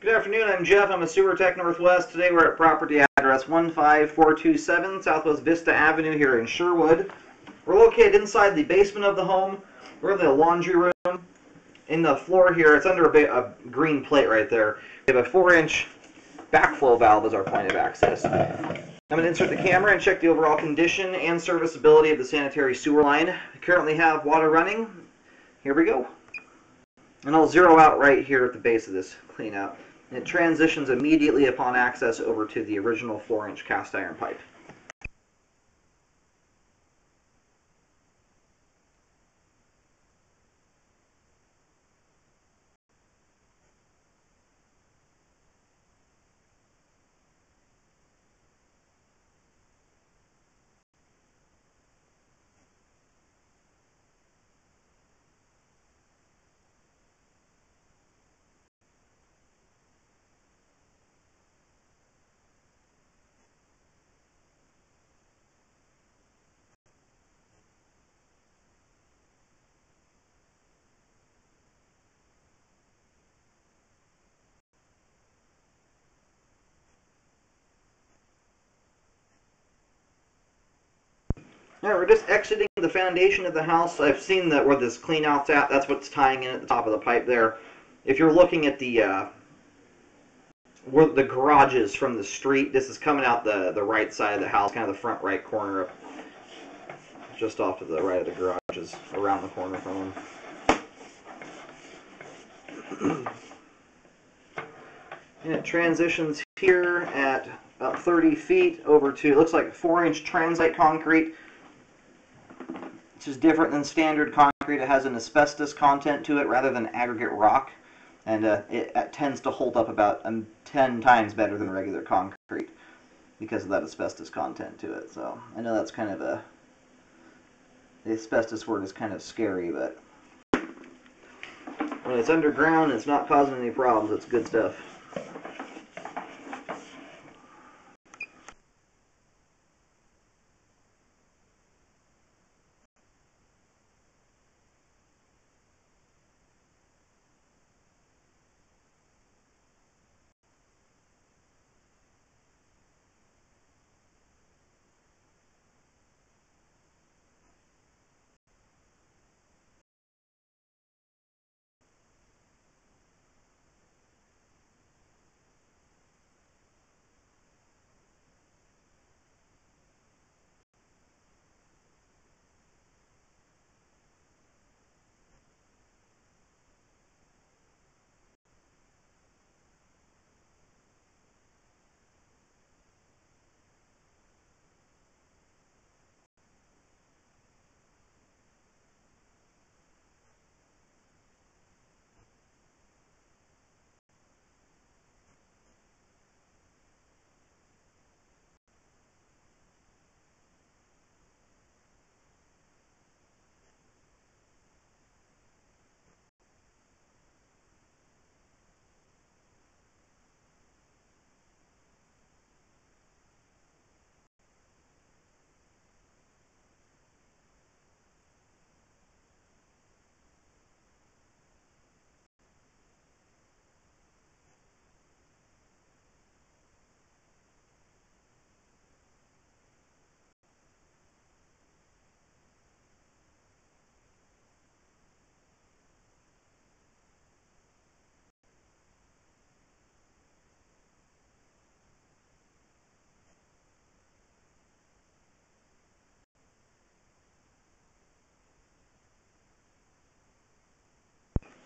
Good afternoon, I'm Jeff. I'm a Sewer Tech Northwest. Today we're at property address 15427 Southwest Vista Avenue here in Sherwood. We're located inside the basement of the home. We're in the laundry room. In the floor here, it's under a green plate right there. We have a 4-inch backflow valve as our point of access. I'm going to insert the camera and check the overall condition and serviceability of the sanitary sewer line. We currently have water running. Here we go. And I'll zero out right here at the base of this clean out. It transitions immediately upon access over to the original 4-inch cast iron pipe. Yeah, we're just exiting the foundation of the house. I've seen that where this clean out's at, that's what's tying in at the top of the pipe there. If you're looking at the where the garage is from the street, this is coming out the right side of the house, kind of the front right corner, just off to the right of the garage is around the corner from them. And it transitions here at about 30 feet over to, it looks like 4-inch transite concrete, which is different than standard concrete. It has an asbestos content to it rather than aggregate rock, and it tends to hold up about 10 times better than regular concrete because of that asbestos content to it. So I know that's kind of the asbestos word is kind of scary, but when it's underground, it's not causing any problems. It's good stuff.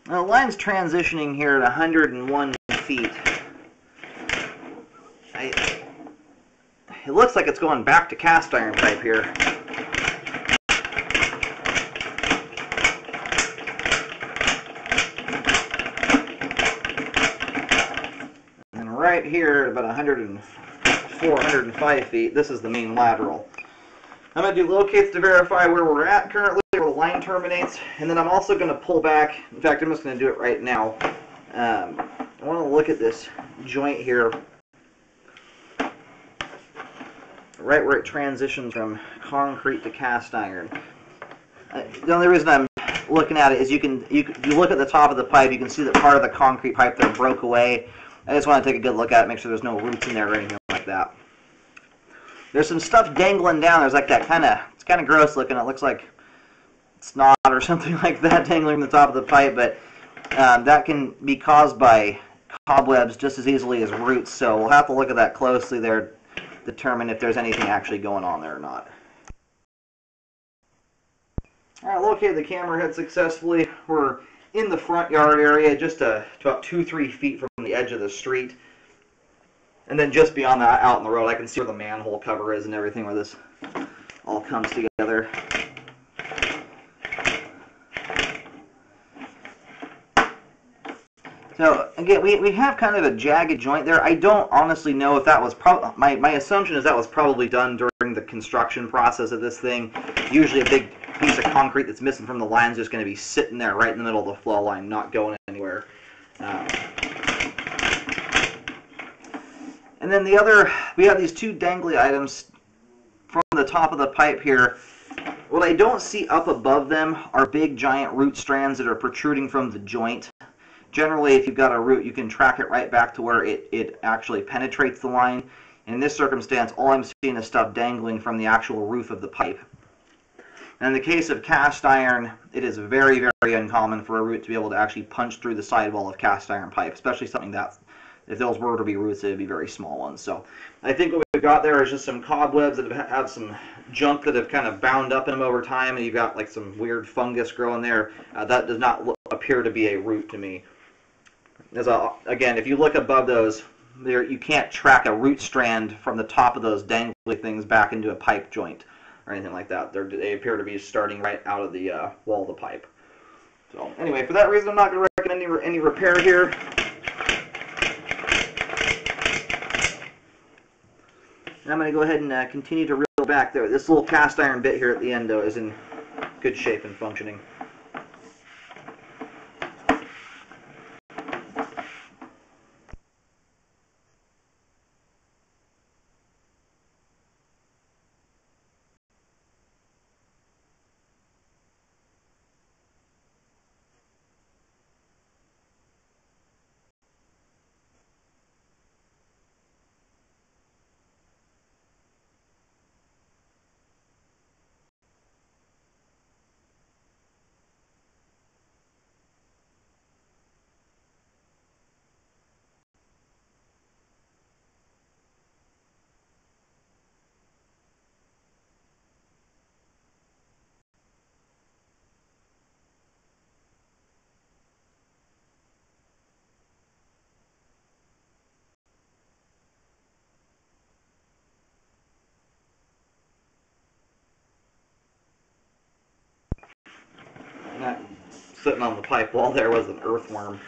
Now the line's transitioning here at 101 feet. It looks like it's going back to cast iron pipe here. And right here at about 104, 105 feet, this is the main lateral. I'm going to do locates to verify where we're at currently, where the line terminates, and then I'm also going to pull back. In fact, I'm just going to do it right now. I want to look at this joint here, right where it transitions from concrete to cast iron. The only reason I'm looking at it is you look at the top of the pipe, you can see that part of the concrete pipe there broke away. I just want to take a good look at it, make sure there's no roots in there or anything like that. There's some stuff dangling down. There's like that it's kind of gross looking. It looks like snot or something like that dangling from the top of the pipe, but that can be caused by cobwebs just as easily as roots. So we'll have to look at that closely there, determine if there's anything actually going on there or not. Alright, located the camera head successfully. We're in the front yard area, just about 2-3 feet from the edge of the street. And then just beyond that, out in the road, I can see where the manhole cover is and everything, where this all comes together. So, again, we have kind of a jagged joint there. I don't honestly know if that was my assumption is that was probably done during the construction process of this thing. Usually a big piece of concrete that's missing from the line is just going to be sitting there right in the middle of the flow line, not going anywhere. And then we have these two dangly items from the top of the pipe here. What I don't see up above them are big giant root strands that are protruding from the joint. Generally, if you've got a root, you can track it right back to where it actually penetrates the line. In this circumstance, all I'm seeing is stuff dangling from the actual roof of the pipe. And in the case of cast iron, it is very, very uncommon for a root to be able to actually punch through the sidewall of cast iron pipe, especially something that, if those were to be roots, it would be very small ones. So I think what we've got there is just some cobwebs that have some junk that have kind of bound up in them over time, and you've got like some weird fungus growing there. That does not appear to be a root to me. Again, if you look above those, you can't track a root strand from the top of those dangly things back into a pipe joint or anything like that. They appear to be starting right out of the wall of the pipe. So anyway, for that reason, I'm not going to recommend any repair here. And I'm going to go ahead and continue to reel back there. This little cast iron bit here at the end, though, is in good shape and functioning. That sitting on the pipe wall there was an earthworm.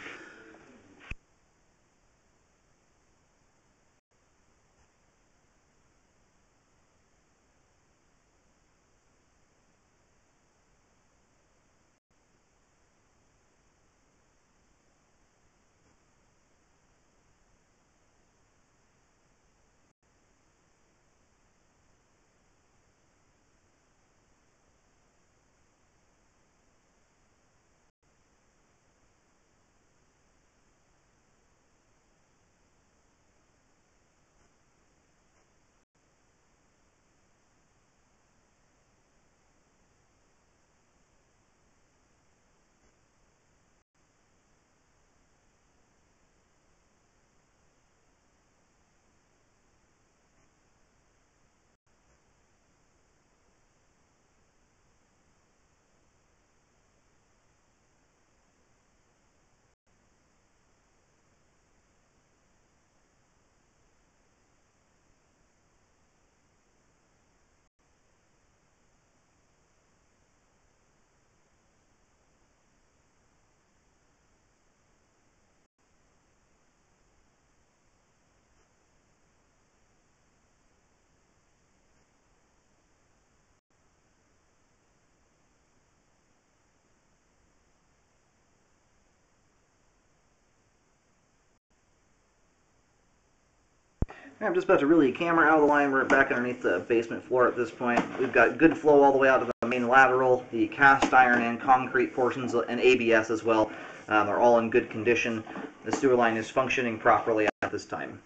I'm just about to reel the camera out of the line. We're back underneath the basement floor at this point. We've got good flow all the way out to the main lateral. The cast iron and concrete portions and ABS as well are all in good condition. The sewer line is functioning properly at this time.